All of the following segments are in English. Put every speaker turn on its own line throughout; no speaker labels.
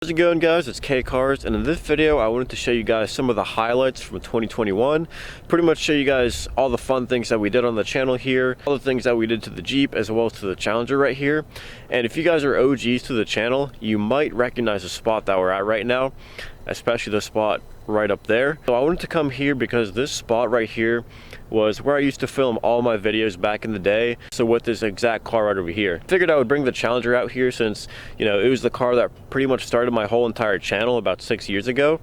How's it going, guys? It's KCars, and in this video I wanted to show you guys some of the highlights from 2021. Pretty much show you guys all the fun things that we did on the channel here, all the things that we did to the Jeep as well as to the Challenger right here. And if you guys are OGs to the channel, you might recognize the spot that we're at right now, especially the spot right up there. So I wanted to come here because this spot right here was where I used to film all my videos back in the day. So with this exact car right over here, figured I would bring the Challenger out here since, you know, it was the car that pretty much started my whole entire channel about 6 years ago.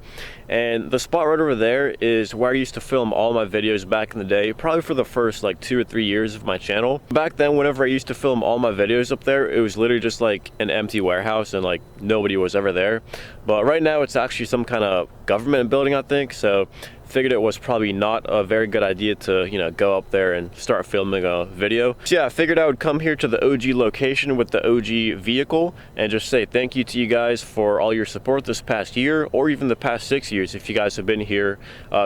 And the spot right over there is where I used to film all my videos back in the day, probably for the first like 2 or 3 years of my channel. Back then, whenever I used to film all my videos up there, it was literally just like an empty warehouse and like nobody was ever there. But right now it's actually some kind of government building, I think. So figured it was probably not a very good idea to, you know, go up there and start filming a video. So yeah, I figured I would come here to the OG location with the OG vehicle and just say thank you to you guys for all your support this past year, or even the past 6 years if you guys have been here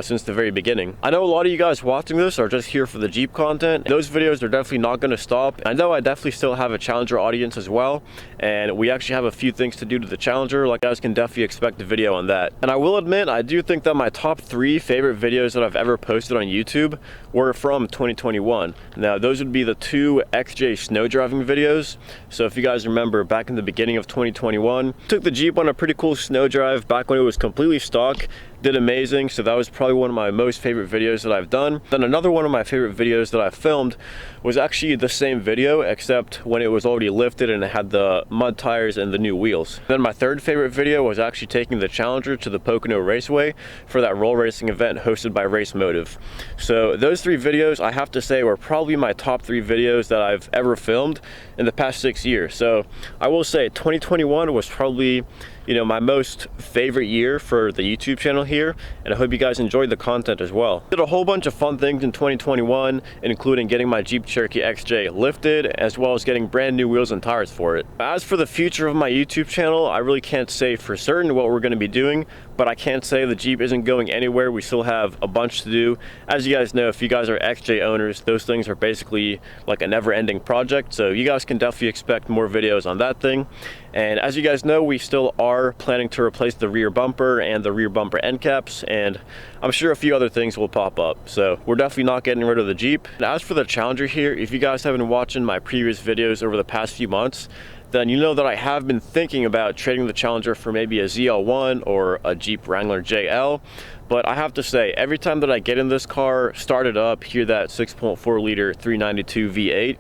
since the very beginning. I know a lot of you guys watching this are just here for the Jeep content. Those videos are definitely not going to stop. I know I definitely still have a Challenger audience as well, and we actually have a few things to do to the Challenger. Like, you guys can definitely expect a video on that. And I will admit, I do think that my top 3 favorite videos that I've ever posted on YouTube were from 2021. Now, those would be the 2 XJ snow driving videos. So if you guys remember, back in the beginning of 2021, took the Jeep on a pretty cool snow drive back when it was completely stock. Did amazing, so that was probably one of my most favorite videos that I've done. Then another one of my favorite videos that I filmed was actually the same video, except when it was already lifted and it had the mud tires and the new wheels. Then my third favorite video was actually taking the Challenger to the Pocono Raceway for that roll racing event hosted by Race Motive. So those 3 videos, I have to say, were probably my top 3 videos that I've ever filmed in the past 6 years. So I will say 2021 was probably, you know, my most favorite year for the YouTube channel here, and I hope you guys enjoyed the content as well. Did a whole bunch of fun things in 2021, including getting my Jeep Cherokee XJ lifted, as well as getting brand new wheels and tires for it. As for the future of my YouTube channel, I really can't say for certain what we're going to be doing, but I can't say the Jeep isn't going anywhere. We still have a bunch to do. As you guys know, if you guys are XJ owners, those things are basically like a never-ending project, so you guys can definitely expect more videos on that thing. And as you guys know, we still are planning to replace the rear bumper and the rear bumper end caps, and I'm sure a few other things will pop up. So we're definitely not getting rid of the Jeep. And as for the Challenger here, if you guys have been watching my previous videos over the past few months, then you know that I have been thinking about trading the Challenger for maybe a ZL1 or a Jeep Wrangler JL. But I have to say, every time that I get in this car, start it up, hear that 6.4 liter 392 V8,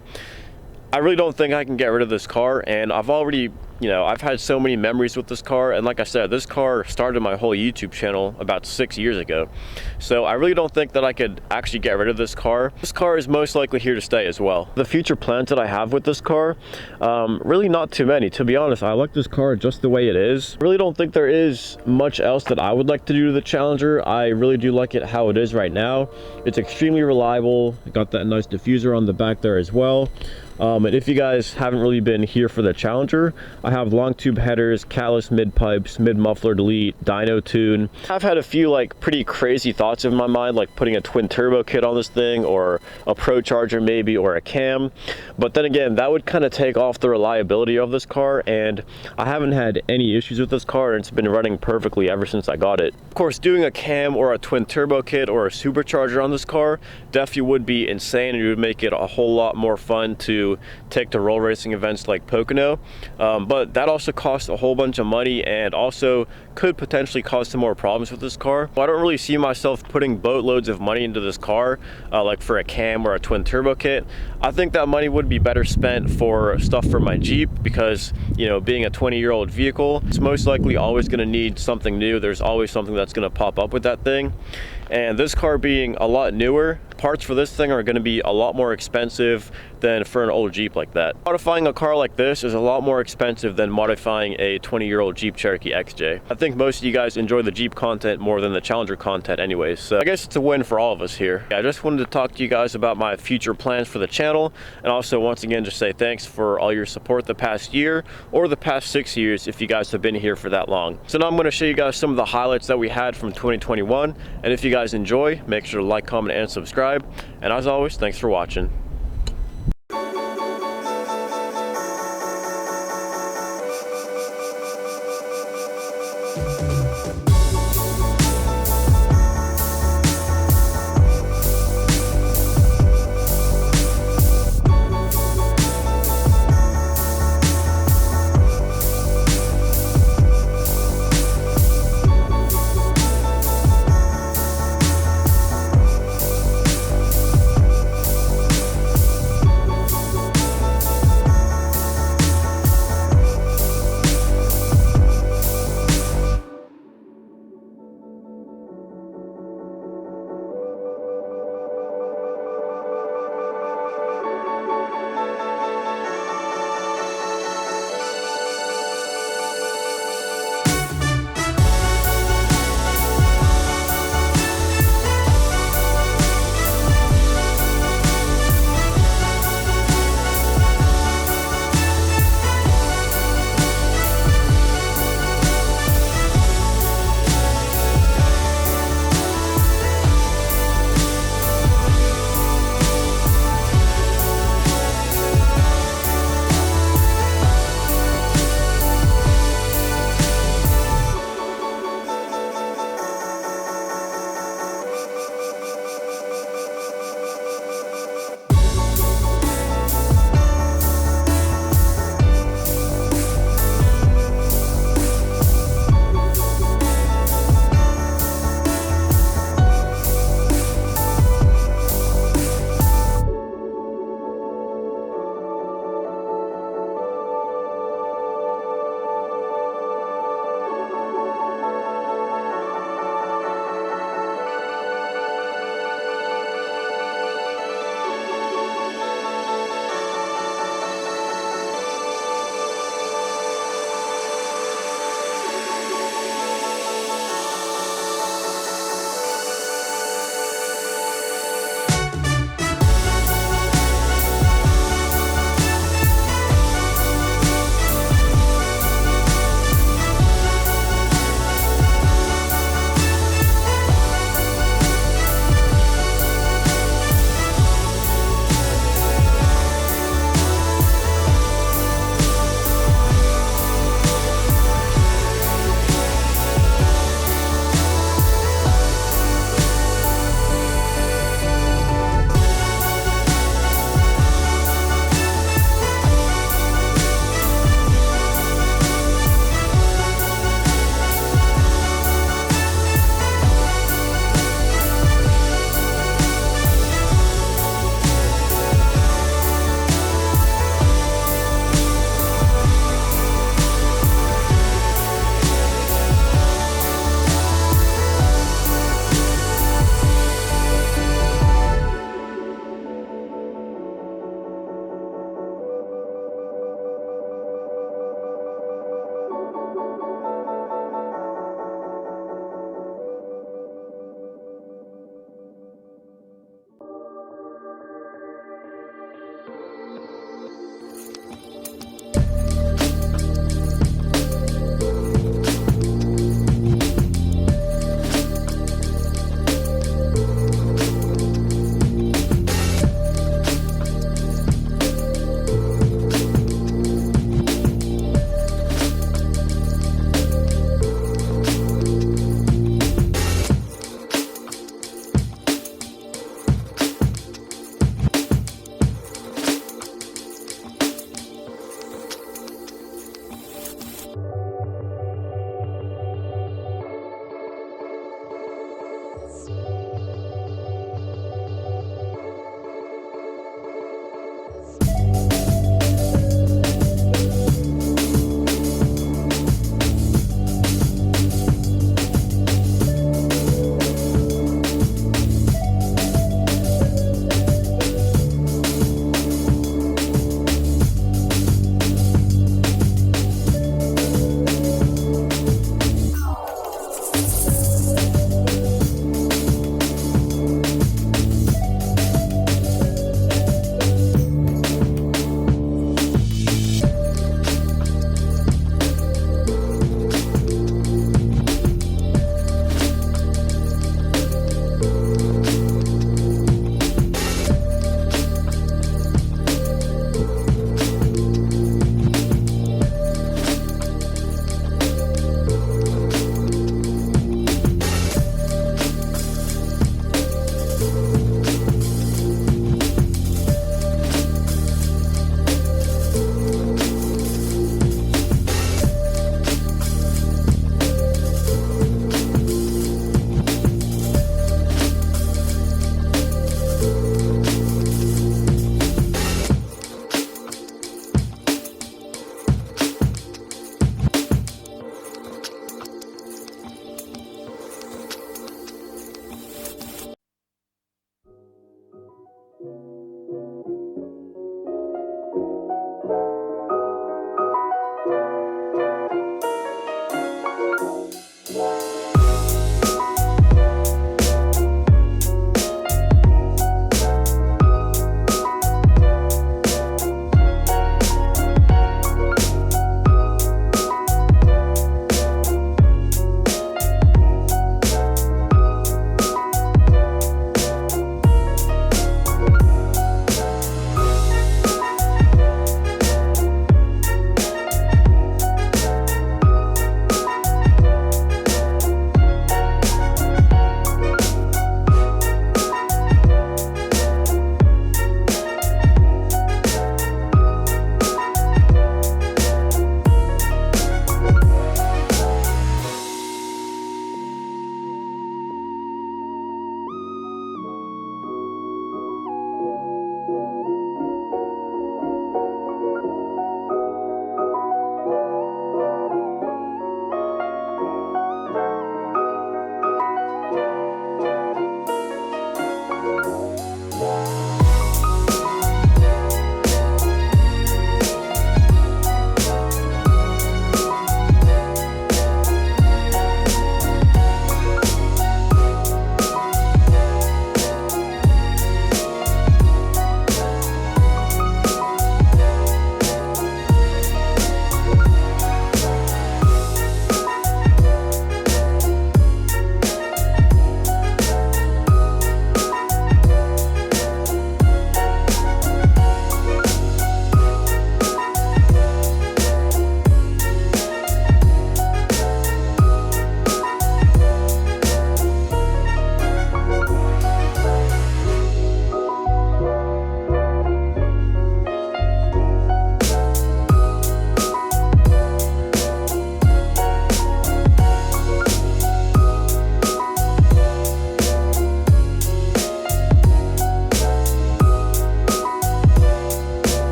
I really don't think I can get rid of this car. And I've already, you know, I've had so many memories with this car, and like I said, this car started my whole YouTube channel about 6 years ago. So I really don't think that I could actually get rid of this car. This car is most likely here to stay as well. The future plans that I have with this car, really not too many. To be honest, I like this car just the way it is. Really don't think there is much else that I would like to do to the Challenger. I really do like it how it is right now. It's extremely reliable. Got that nice diffuser on the back there as well. And if you guys haven't really been here for the Challenger, I have long tube headers, catless mid pipes, mid muffler delete, dyno tune. I've had a few like pretty crazy thoughts in my mind, like putting a twin turbo kit on this thing, or a pro charger maybe, or a cam. But then again, that would kind of take off the reliability of this car, and I haven't had any issues with this car, and it's been running perfectly ever since I got it. Of course, doing a cam or a twin turbo kit or a supercharger on this car definitely would be insane, and it would make it a whole lot more fun to take to roll racing events like Pocono. But that also costs a whole bunch of money, and also could potentially cause some more problems with this car. I don't really see myself putting boatloads of money into this car, like for a cam or a twin turbo kit. I think that money would be better spent for stuff for my Jeep, because, you know, being a 20-year-old vehicle, it's most likely always going to need something new. There's always something that's going to pop up with that thing. And this car being a lot newer, parts for this thing are going to be a lot more expensive than for an old Jeep like that. Modifying a car like this is a lot more expensive than modifying a 20-year-old Jeep Cherokee XJ. I think most of you guys enjoy the Jeep content more than the Challenger content anyways, so I guess it's a win for all of us here. I just wanted to talk to you guys about my future plans for the channel, and also once again just say thanks for all your support the past year, or the past 6 years if you guys have been here for that long. So now I'm going to show you guys some of the highlights that we had from 2021, and if you guys enjoy, make sure to like, comment, and subscribe. And as always, thanks for watching.